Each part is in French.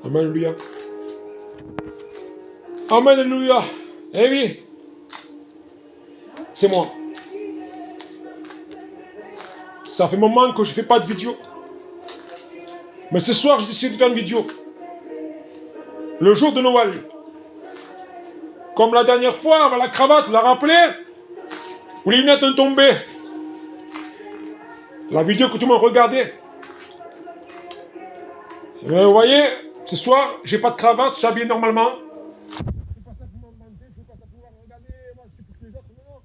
Amen, alléluia. Amen, alléluia. Eh oui, c'est moi. Ça fait un moment que je ne fais pas de vidéo. Mais ce soir, j'ai décidé de faire une vidéo. Le jour de Noël. Comme la dernière fois, avec la cravate, vous la rappelez? Où les lunettes ont tombé. La vidéo que tout le monde regardait. Mais vous voyez, ce soir, j'ai pas de cravate, je suis habillé normalement. Je fais pas ça pour m'inventer, je fais pas ça pour regarder, moi je suis plus que les autres, non.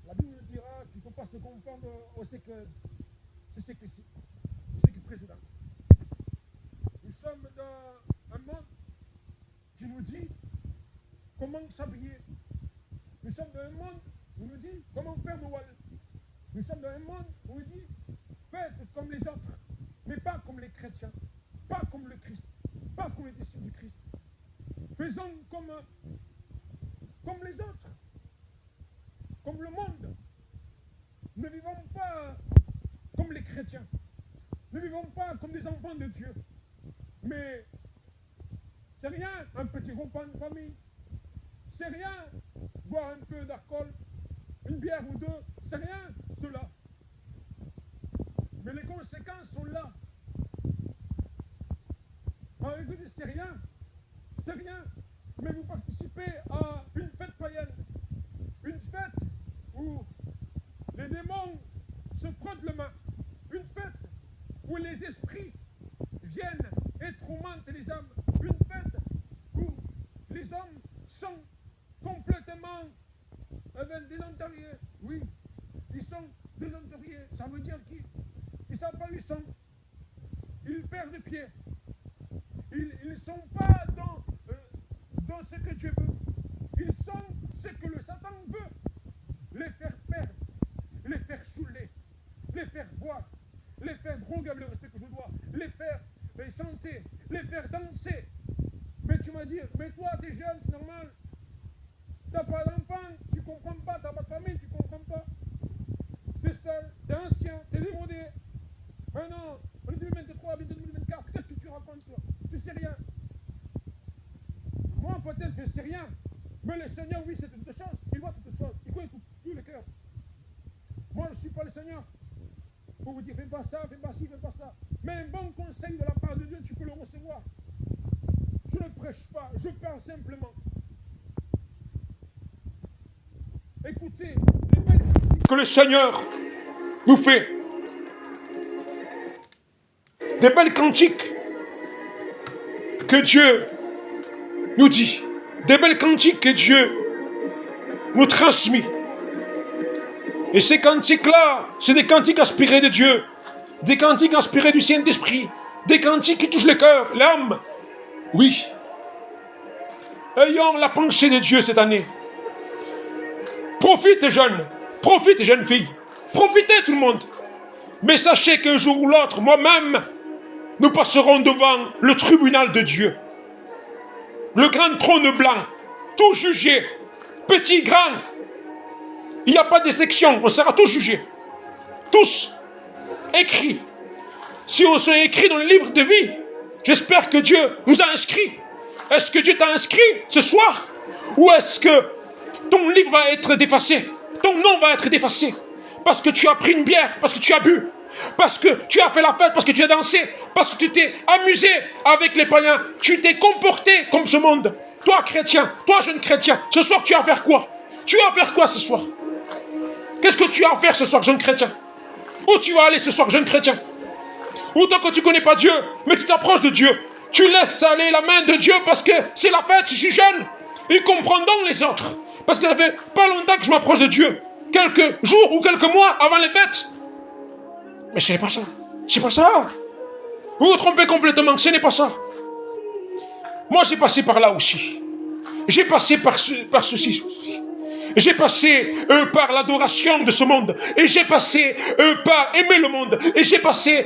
La Bible nous dira qu'il ne faut pas se confondre au siècle précédent. Nous sommes dans un monde qui nous dit comment s'habiller. Nous sommes dans un monde où nous dit comment faire Noël. Nous sommes dans un monde où il dit faites comme les autres, mais pas comme les chrétiens, pas comme le Christ, pas comme les disciples du Christ. Faisons comme les autres, comme le monde. Ne vivons pas comme les chrétiens. Ne vivons pas comme des enfants de Dieu. Mais c'est rien un petit repas de famille. C'est rien boire un peu d'alcool, une bière ou deux. C'est rien cela. Mais les conséquences sont là. En réalité, c'est rien. C'est rien. Mais vous participez à une fête païenne. Une fête où les démons se frottent les mains. Une fête où les esprits viennent et tourmentent les âmes. Une fête où les hommes sont complètement désorientés. Oui, ils sont désorientés. Ça veut dire qu'ils ne savent pas où ils sont. Ils perdent pied. Ils ne sont pas dans ce que Dieu veut. Ils sont ce que le Satan veut. Les faire perdre, les faire saouler, les faire boire, les faire droguer avec le respect que je dois, les faire chanter, les faire danser. Mais tu m'as dit, mais toi t'es jeune, c'est normal. T'as pas d'enfant, tu comprends pas, t'as pas de famille, tu comprends pas. T'es seul, t'es ancien, t'es démodé. Maintenant, on est 2023, bientôt 2024, qu'est-ce que tu racontes toi? Tu sais rien. Moi peut-être je sais rien. Mais le Seigneur, oui, c'est toute chose. Il voit toutes choses. Il connaît tout le cœur. Moi, je ne suis pas le Seigneur. Pour vous dire, fais pas ça, fais pas ci, fais pas ça. Mais un bon conseil de la part de Dieu, tu peux le recevoir. Je ne prêche pas, je parle simplement. Écoutez, les belles que le Seigneur nous fait. Des belles cantiques que Dieu nous dit. Des belles cantiques que Dieu nous transmet. Et ces cantiques-là, c'est des cantiques inspirés de Dieu. Des cantiques inspirés du Saint-Esprit. Des cantiques qui touchent le cœur, l'âme. Oui. Ayons la pensée de Dieu cette année. Profitez jeunes. Profitez jeunes filles. Profitez tout le monde. Mais sachez qu'un jour ou l'autre, moi-même, nous passerons devant le tribunal de Dieu. Le grand trône blanc, tout jugé, petit, grand. Il n'y a pas de section, on sera tous jugés. Tous écrits. Si on s'est écrit dans le livre de vie, j'espère que Dieu nous a inscrits. Est-ce que Dieu t'a inscrit ce soir? Ou est-ce que ton livre va être défacé? Ton nom va être défacé? Parce que tu as pris une bière, parce que tu as bu, parce que tu as fait la fête, parce que tu as dansé, parce que tu t'es amusé avec les païens, tu t'es comporté comme ce monde. Toi chrétien, toi jeune chrétien, ce soir tu vas faire quoi? Tu vas faire quoi ce soir? Qu'est-ce que tu as à faire ce soir, jeune chrétien? Où tu vas aller ce soir, jeune chrétien? Autant que tu ne connais pas Dieu, mais tu t'approches de Dieu. Tu laisses aller la main de Dieu parce que c'est la fête, je suis jeune. Il comprend donc les autres. Parce que ça fait pas longtemps que je m'approche de Dieu. Quelques jours ou quelques mois avant les fêtes. Mais ce n'est pas ça. C'est pas ça. Vous vous trompez complètement, ce n'est pas ça. Moi j'ai passé par là aussi. J'ai passé par ceci aussi. J'ai passé par l'adoration de ce monde. Et j'ai passé par aimer le monde. Et j'ai passé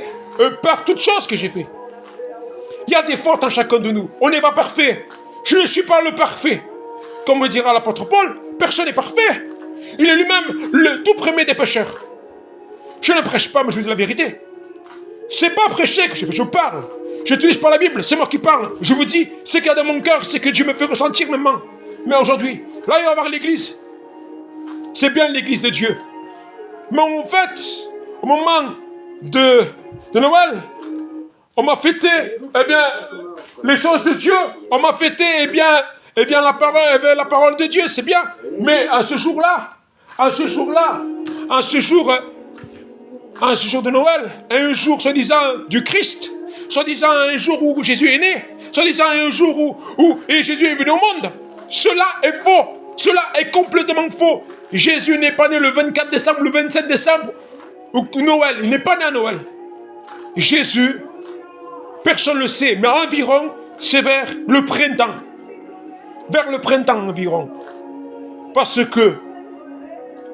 par toutes choses que j'ai fait. Il y a des fautes en chacun de nous. On n'est pas parfait. Je ne suis pas le parfait. Comme me dira l'apôtre Paul, personne n'est parfait. Il est lui-même le tout premier des pécheurs. Je ne prêche pas, mais je vous dis la vérité. C'est pas prêcher que je parle. Je n'utilise pas la Bible, c'est moi qui parle. Je vous dis, ce qu'il y a dans mon cœur, c'est que Dieu me fait ressentir maintenant. Mais aujourd'hui, là, il va y avoir l'église. C'est bien l'église de Dieu. Mais en fait, au moment de Noël, on m'a fêté, les choses de Dieu. On m'a fêté, la parole de Dieu, c'est bien. Mais à ce jour-là, en ce jour de Noël, un jour soi-disant du Christ, soi-disant un jour où Jésus est né, soi-disant un jour où Jésus est venu au monde, cela est faux, cela est complètement faux. Jésus n'est pas né le 24 décembre, le 27 décembre, ou Noël, il n'est pas né à Noël. Jésus, personne ne le sait, mais environ, c'est vers le printemps environ, parce que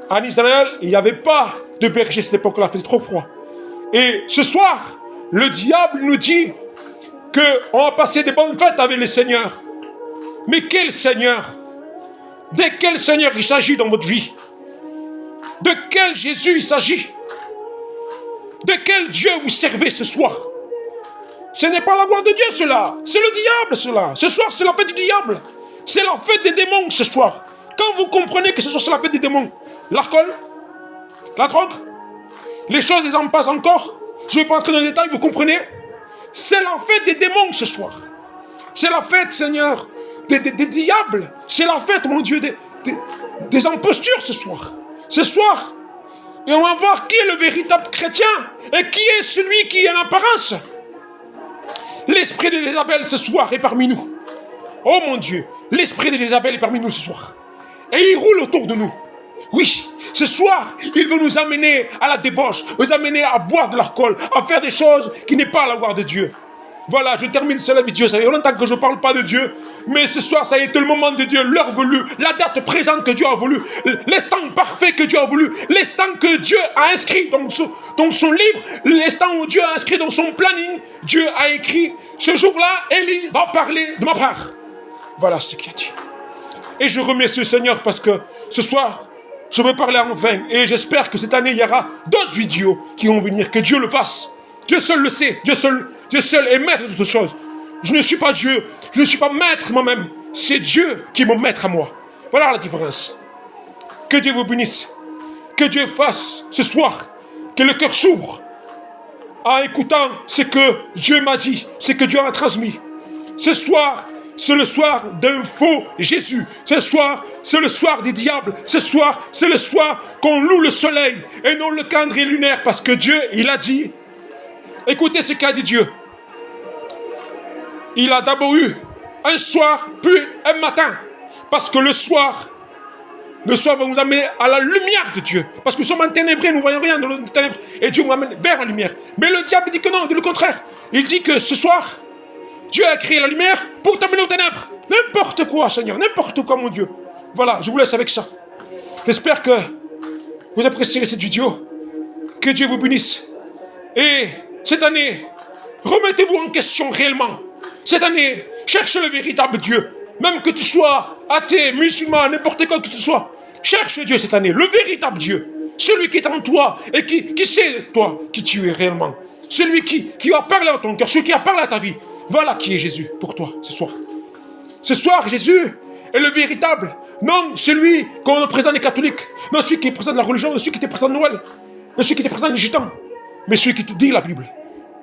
en Israël, il n'y avait pas de berger à cette époque-là, il faisait trop froid. Et ce soir, le diable nous dit qu'on va passer des bonnes fêtes avec les seigneurs. Mais quel Seigneur? De quel Seigneur il s'agit dans votre vie? De quel Jésus il s'agit? De quel Dieu vous servez ce soir? Ce n'est pas la gloire de Dieu cela, c'est le diable cela. Ce soir c'est la fête du diable. C'est la fête des démons ce soir. Quand vous comprenez que ce soir c'est la fête des démons, l'alcool, la drogue, les choses les en passent encore. Je ne vais pas entrer dans les détails, vous comprenez? C'est la fête des démons ce soir. C'est la fête, Seigneur, des diables. C'est la fête, mon Dieu, des impostures ce soir. Ce soir, et on va voir qui est le véritable chrétien et qui est celui qui est en apparence. L'esprit de Jézabel ce soir est parmi nous. Oh mon Dieu, l'esprit de Jézabel est parmi nous ce soir. Et il roule autour de nous. Oui, ce soir, il veut nous amener à la débauche, nous amener à boire de l'alcool, à faire des choses qui n'est pas à la gloire de Dieu. Voilà, je termine cela vidéo. Ça fait longtemps que je ne parle pas de Dieu, mais ce soir, ça a été le moment de Dieu, l'heure voulue, la date présente que Dieu a voulu, l'instant parfait que Dieu a voulu, l'instant que Dieu a inscrit dans son livre, l'instant où Dieu a inscrit dans son planning, Dieu a écrit, ce jour-là, Élie va parler de ma part. Voilà ce qu'il a dit. Et je remercie le Seigneur parce que ce soir, je veux parler enfin. Et j'espère que cette année, il y aura d'autres vidéos qui vont venir. Que Dieu le fasse. Dieu seul le sait. Dieu seul est maître de toutes choses. Je ne suis pas Dieu. Je ne suis pas maître moi-même. C'est Dieu qui est mon maître à moi. Voilà la différence. Que Dieu vous bénisse. Que Dieu fasse ce soir que le cœur s'ouvre en écoutant ce que Dieu m'a dit, ce que Dieu a transmis. Ce soir, c'est le soir d'un faux Jésus. Ce soir, c'est le soir des diables. Ce soir, c'est le soir qu'on loue le soleil et non le calendrier lunaire. Parce que Dieu, il a dit, écoutez ce qu'a dit Dieu. Il a d'abord eu un soir, puis un matin. Parce que le soir va nous amener à la lumière de Dieu. Parce que nous sommes en ténèbres, nous ne voyons rien dans les ténèbres. Et Dieu nous amène vers la lumière. Mais le diable dit que non, dit le contraire. Il dit que ce soir, Dieu a créé la lumière pour t'amener aux ténèbres. N'importe quoi, Seigneur, n'importe quoi, mon Dieu. Voilà, je vous laisse avec ça. J'espère que vous apprécierez cette vidéo. Que Dieu vous bénisse. Et cette année, remettez-vous en question réellement. Cette année, cherchez le véritable Dieu. Même que tu sois athée, musulman, n'importe quoi que tu sois. Cherche Dieu cette année, le véritable Dieu. Celui qui est en toi et qui sait, toi, qui tu es réellement. Celui qui a parlé à ton cœur, celui qui a parlé à ta vie. Voilà qui est Jésus pour toi ce soir. Ce soir, Jésus est le véritable. Non celui qu'on représente les catholiques. Non celui qui est présent de la religion. Non celui qui était présent de Noël. Non celui qui était présent des gitans. Mais celui qui te dit la Bible.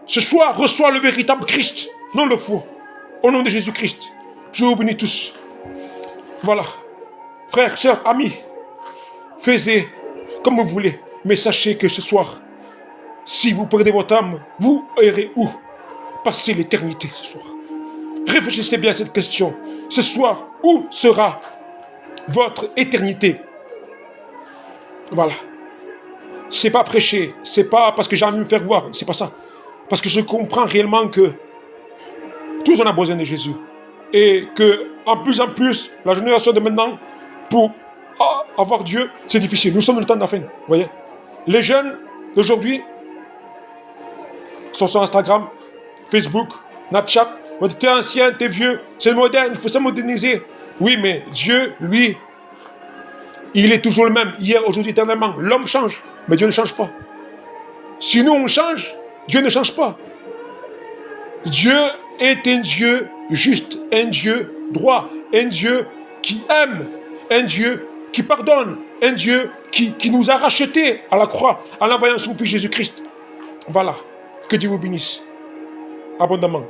Ce soir, reçois le véritable Christ. Non le faux. Au nom de Jésus-Christ. Je vous bénis tous. Voilà. Frères, sœurs, amis. Faites comme vous voulez. Mais sachez que ce soir, si vous perdez votre âme, vous irez où? Passer l'éternité ce soir. Réfléchissez bien à cette question. Ce soir, où sera votre éternité? Voilà. C'est pas prêcher, c'est pas parce que j'ai envie de me faire voir, c'est pas ça. Parce que je comprends réellement que tous on a besoin de Jésus. Et que, en plus, la génération de maintenant, pour avoir Dieu, c'est difficile. Nous sommes dans le temps de la fin, vous voyez. Les jeunes d'aujourd'hui sont sur Instagram, Facebook, Snapchat. On dit, t'es ancien, t'es vieux, c'est moderne, il faut se moderniser. Oui, mais Dieu, lui, il est toujours le même, hier, aujourd'hui, éternellement. L'homme change, mais Dieu ne change pas. Si nous, on change, Dieu ne change pas. Dieu est un Dieu juste, un Dieu droit, un Dieu qui aime, un Dieu qui pardonne, un Dieu qui nous a rachetés à la croix en envoyant son Fils Jésus-Christ. Voilà. Que Dieu vous bénisse abondamment.